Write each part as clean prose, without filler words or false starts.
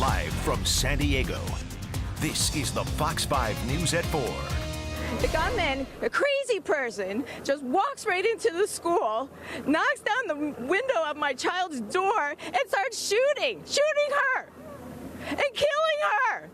Live from San Diego, this is the Fox 5 News at 4. The gunman, a crazy person, just walks right into the school, knocks down the window of my child's door, and starts shooting her, and killing her.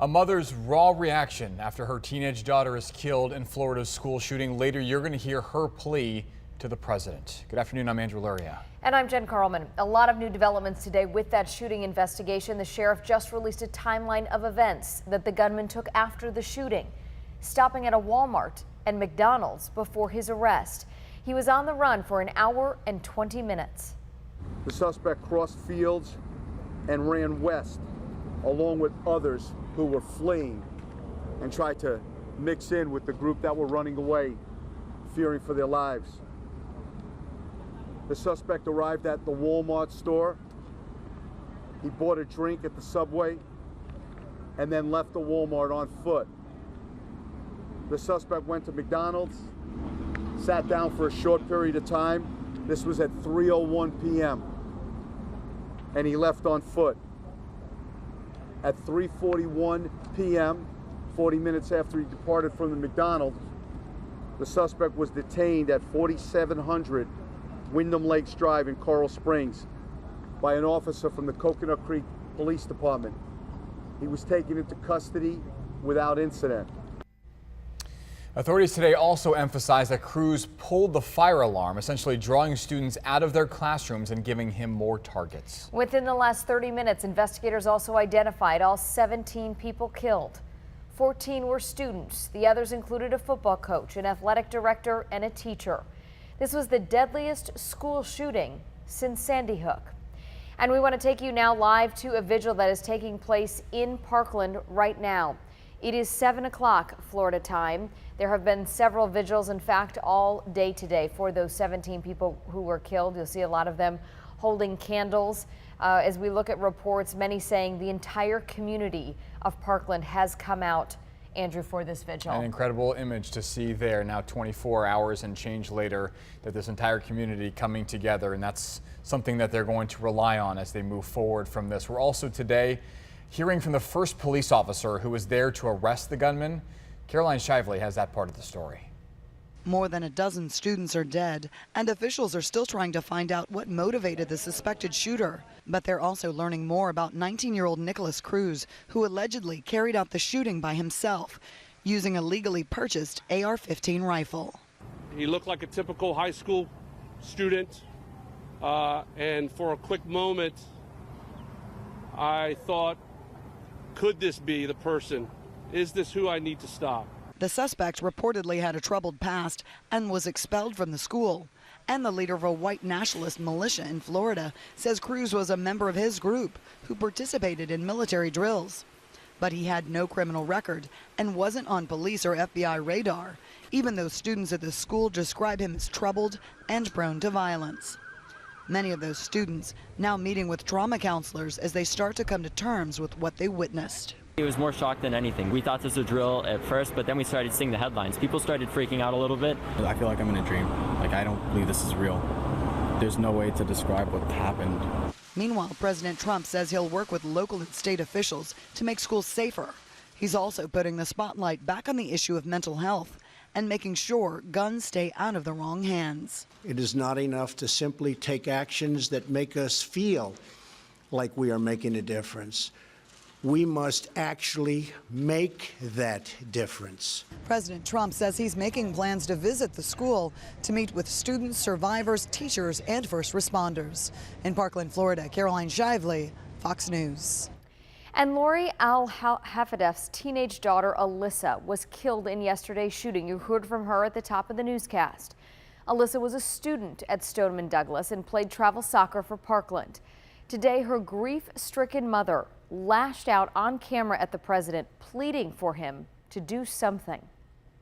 A mother's raw reaction after her teenage daughter is killed in Florida's school shooting. Later, you're going to hear her plea to the president. Good afternoon, I'm Andrew Luria. And I'm Jen Carlman. A lot of new developments today with that shooting investigation. The sheriff just released a timeline of events that the gunman took after the shooting, stopping at a Walmart and McDonald's before his arrest. He was on the run for an hour and 20 minutes. The suspect crossed fields and ran west, along with others who were fleeing, and tried to mix in with the group that were running away, fearing for their lives. The suspect arrived at the Walmart store. He bought a drink at the Subway and then left the Walmart on foot. The suspect went to McDonald's, sat down for a short period of time. This was at 3:01 p.m. and he left on foot. At 3:41 p.m., 40 minutes after he departed from the McDonald's, the suspect was detained at 4700 Wyndham Lakes Drive in Coral Springs by an officer from the Coconut Creek Police Department. He was taken into custody without incident. Authorities today also emphasized that Cruz pulled the fire alarm, essentially drawing students out of their classrooms and giving him more targets. Within the last 30 minutes, investigators also identified all 17 people killed. 14 were students. The others included a football coach, an athletic director, and a teacher. This was the deadliest school shooting since Sandy Hook. And we want to take you now live to a vigil that is taking place in Parkland right now. It is 7 o'clock Florida time. There have been several vigils, in fact, all day today for those 17 people who were killed. You'll see a lot of them holding candles. As we look at reports, many saying the entire community of Parkland has come out, Andrew, for this vigil. An incredible image to see there now 24 hours and change later, that this entire community coming together, and that's something that they're going to rely on as they move forward from this. We're also today hearing from the first police officer who was there to arrest the gunman. Caroline Shively has that part of the story. More than a dozen students are dead, and officials are still trying to find out what motivated the suspected shooter. But they're also learning more about 19-year-old Nicholas Cruz, who allegedly carried out the shooting by himself, using a legally purchased AR-15 rifle. He looked like a typical high school student, and for a quick moment, I thought, could this be the person? Is this who I need to stop? The suspect reportedly had a troubled past and was expelled from the school. And the leader of a white nationalist militia in Florida says Cruz was a member of his group who participated in military drills. But he had no criminal record and wasn't on police or FBI radar, even though students at the school describe him as troubled and prone to violence. Many of those students now meeting with trauma counselors as they start to come to terms with what they witnessed. It was more shock than anything. We thought this was a drill at first, but then we started seeing the headlines. People started freaking out a little bit. I feel like I'm in a dream. Like, I don't believe this is real. There's no way to describe what happened. Meanwhile, President Trump says he'll work with local and state officials to make schools safer. He's also putting the spotlight back on the issue of mental health and making sure guns stay out of the wrong hands. It is not enough to simply take actions that make us feel like we are making a difference. We must actually make that difference. President Trump says he's making plans to visit the school to meet with students, survivors, teachers, and first responders. In Parkland, Florida, Caroline Shively, Fox News. And Lori Al-Hafedef's teenage daughter, Alyssa, was killed in yesterday's shooting. You heard from her at the top of the newscast. Alyssa was a student at Stoneman Douglas and played travel soccer for Parkland. Today, her grief-stricken mother lashed out on camera at the president, pleading for him to do something.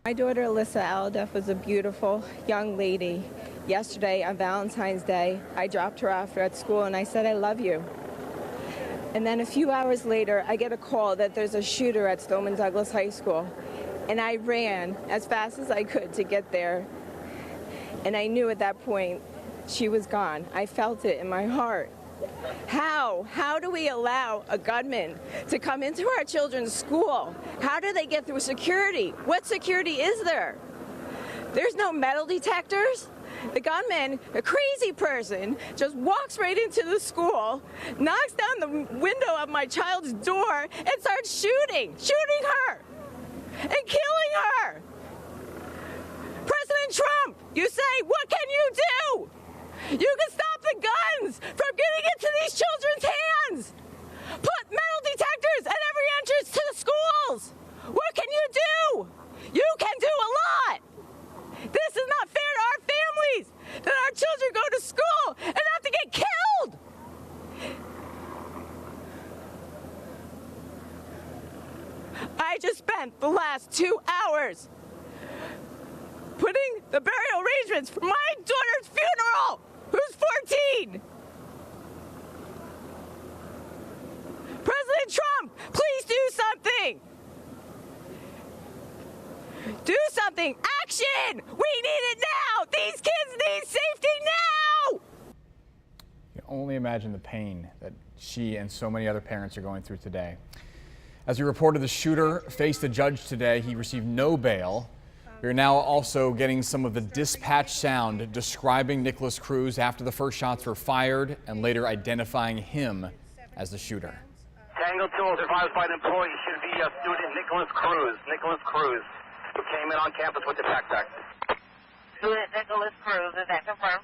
My daughter, Alyssa Al-Hafedef, was a beautiful young lady. Yesterday, on Valentine's Day, I dropped her off at school and I said, I love you. And then a few hours later, I get a call that there's a shooter at Stoneman Douglas High School. And I ran as fast as I could to get there. And I knew at that point she was gone. I felt it in my heart. How do we allow a gunman to come into our children's school? How do they get through security? What security is there? There's no metal detectors. The gunman, a crazy person, just walks right into the school, knocks down the window of my child's door, and starts shooting her, and killing her. President Trump, you say, what can you do? You can stop the guns from getting into these children's hands. Put metal detectors at every entrance to the schools. What can you do? You can do a lot. This is not fair to our families, that our children go to school and have to get killed. I just spent the last 2 hours putting the burial arrangements for my daughter's funeral, who's 14. President Trump, please do something. Do something. Action! We need it now! These kids need safety now! You can only imagine the pain that she and so many other parents are going through today. As we reported, the shooter faced a judge today. He received no bail. We are now also getting some of the dispatch sound describing Nicholas Cruz after the first shots were fired and later identifying him as the shooter. Tango 2 advised by an employee should be student Nicholas Cruz, who came in on campus with the backpack. Student Nicholas Cruz, is that confirmed?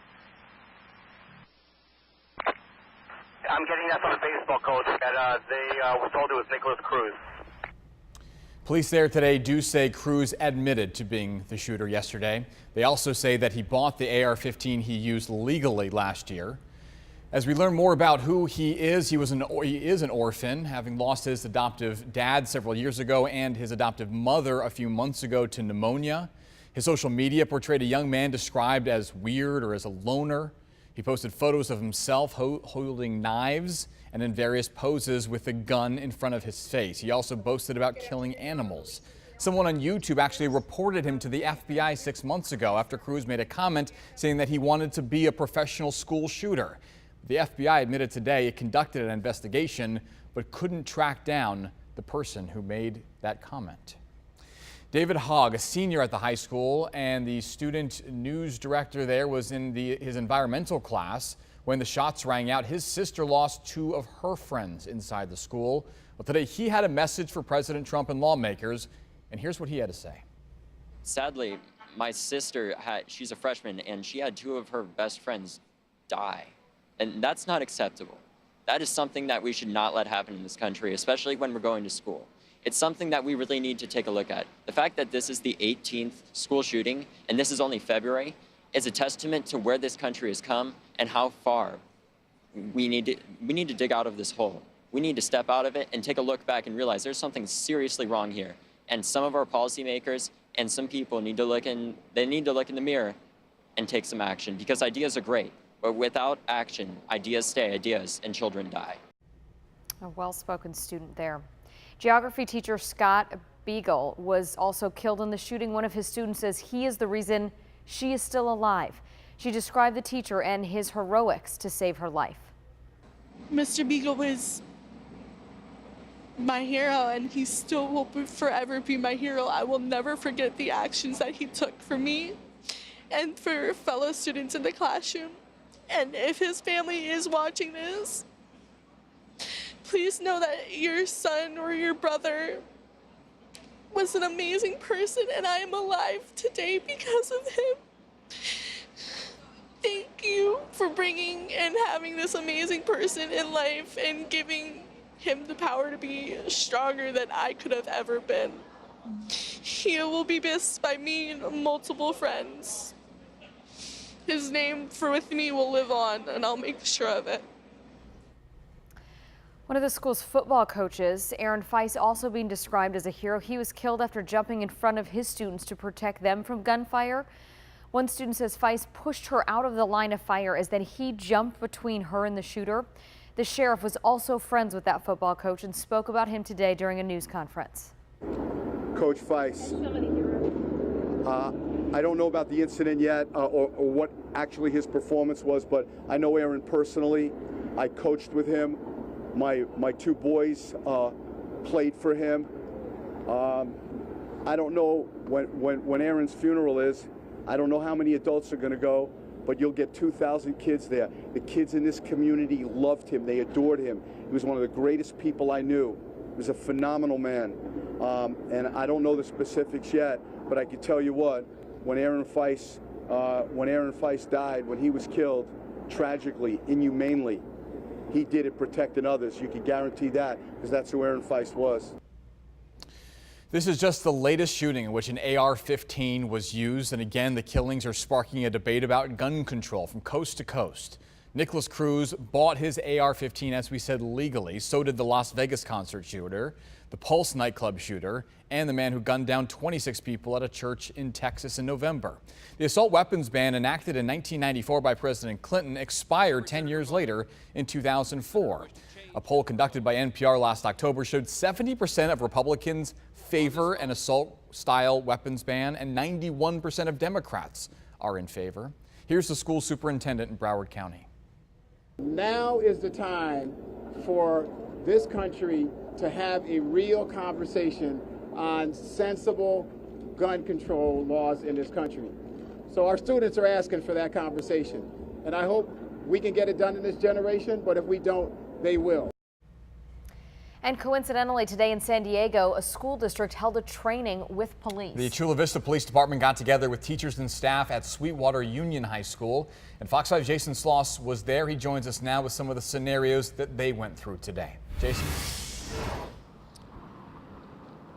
I'm getting that from the baseball coach that they were told it was Nicholas Cruz. Police there today do say Cruz admitted to being the shooter yesterday. They also say that he bought the AR-15 he used legally last year. As we learn more about who he is an orphan, having lost his adoptive dad several years ago and his adoptive mother a few months ago to pneumonia. His social media portrayed a young man described as weird or as a loner. He posted photos of himself holding knives and in various poses with a gun in front of his face. He also boasted about killing animals. Someone on YouTube actually reported him to the FBI 6 months ago after Cruz made a comment saying that he wanted to be a professional school shooter. The FBI admitted today it conducted an investigation but couldn't track down the person who made that comment. David Hogg, a senior at the high school and the student news director there, was in his environmental class when the shots rang out. His sister lost 2 of her friends inside the school. Well, today he had a message for President Trump and lawmakers, and here's what he had to say. Sadly, my sister she's a freshman, and she had 2 of her best friends die. And that's not acceptable. That is something that we should not let happen in this country, especially when we're going to school. It's something that we really need to take a look at. The fact that this is the 18th school shooting, and this is only February, is a testament to where this country has come and how far we need to dig out of this hole. We need to step out of it and take a look back and realize there's something seriously wrong here. And some of our policymakers and some people need to look in the mirror and take some action, because ideas are great. But without action, ideas stay ideas and children die. A well-spoken student there. Geography teacher Scott Beagle was also killed in the shooting. One of his students says he is the reason she is still alive. She described the teacher and his heroics to save her life. Mr. Beagle was my hero, and he still will forever be my hero. I will never forget the actions that he took for me and for fellow students in the classroom. And if his family is watching this, please know that your son or your brother was an amazing person, and I am alive today because of him. Thank you for bringing and having this amazing person in life and giving him the power to be stronger than I could have ever been. He will be missed by me and multiple friends. His name with me will live on, and I'll make sure of it. One of the school's football coaches, Aaron Feist, also being described as a hero. He was killed after jumping in front of his students to protect them from gunfire. One student says Feist pushed her out of the line of fire as then he jumped between her and the shooter. The sheriff was also friends with that football coach and spoke about him today during a news conference. Coach Feist, I don't know about the incident yet or what actually his performance was, but I know Aaron personally. I coached with him. My two boys played for him. I don't know when Aaron's funeral is. I don't know how many adults are going to go, but you'll get 2,000 kids there. The kids in this community loved him. They adored him. He was one of the greatest people I knew. He was a phenomenal man. And I don't know the specifics yet, but I can tell you what, when Aaron Feist died, when he was killed, tragically, inhumanely, he did it protecting others. You can guarantee that, because that's who Aaron Feist was. This is just the latest shooting in which an AR-15 was used, and again, the killings are sparking a debate about gun control from coast to coast. Nicholas Cruz bought his AR-15, as we said, legally. So did the Las Vegas concert shooter, the Pulse nightclub shooter, and the man who gunned down 26 people at a church in Texas in November. The assault weapons ban enacted in 1994 by President Clinton expired 10 years later in 2004. A poll conducted by NPR last October showed 70% of Republicans favor an assault-style weapons ban, and 91% of Democrats are in favor. Here's the school superintendent in Broward County. Now is the time for this country to have a real conversation on sensible gun control laws in this country. So our students are asking for that conversation, and I hope we can get it done in this generation, but if we don't, they will. And coincidentally, today in San Diego, a school district held a training with police. The Chula Vista Police Department got together with teachers and staff at Sweetwater Union High School. And Fox 5's Jason Sloss was there. He joins us now with some of the scenarios that they went through today. Jason?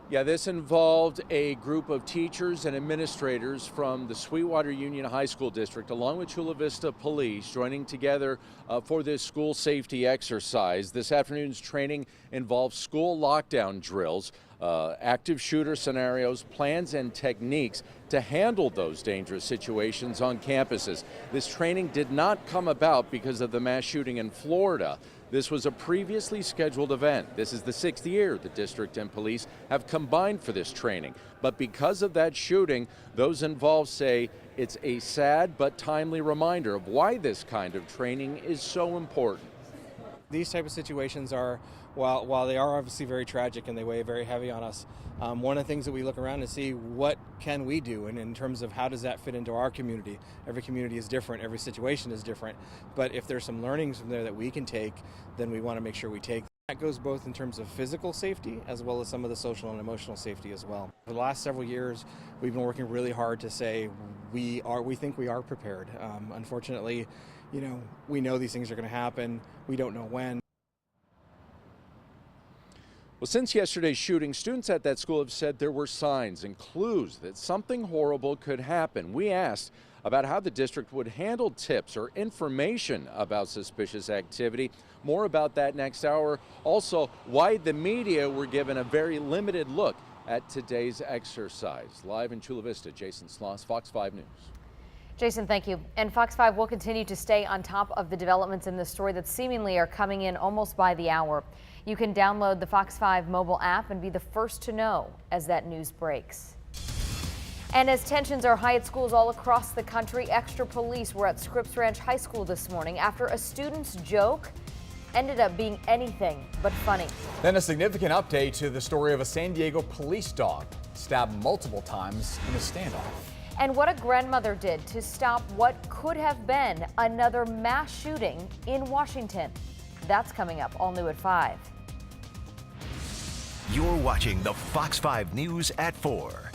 Yeah, this involved a group of teachers and administrators from the Sweetwater Union High School District, along with Chula Vista Police, joining together for this school safety exercise. This afternoon's training involves school lockdown drills, active shooter scenarios, plans, and techniques to handle those dangerous situations on campuses. This training did not come about because of the mass shooting in Florida. This was a previously scheduled event. This is the 6th year the district and police have combined for this training. But because of that shooting, those involved say it's a sad but timely reminder of why this kind of training is so important. These type of situations are, while they are obviously very tragic and they weigh very heavy on us, one of the things that we look around and see what can we do, and in terms of how does that fit into our community. Every community is different, every situation is different, but if there's some learnings from there that we can take, then we want to make sure we take. That goes both in terms of physical safety as well as some of the social and emotional safety as well. For the last several years, we've been working really hard to say we think we are prepared. Unfortunately, we know these things are going to happen. We don't know when. Well, since yesterday's shooting, students at that school have said there were signs and clues that something horrible could happen. We asked about how the district would handle tips or information about suspicious activity. More about that next hour. Also, why the media were given a very limited look at today's exercise. Live in Chula Vista, Jason Sloss, Fox 5 News. Jason, thank you. And Fox 5 will continue to stay on top of the developments in this story that seemingly are coming in almost by the hour. You can download the Fox 5 mobile app and be the first to know as that news breaks. And as tensions are high at schools all across the country, extra police were at Scripps Ranch High School this morning after a student's joke ended up being anything but funny. Then a significant update to the story of a San Diego police dog stabbed multiple times in a standoff. And what a grandmother did to stop what could have been another mass shooting in Washington. That's coming up, all new at 5. You're watching the Fox 5 News at 4.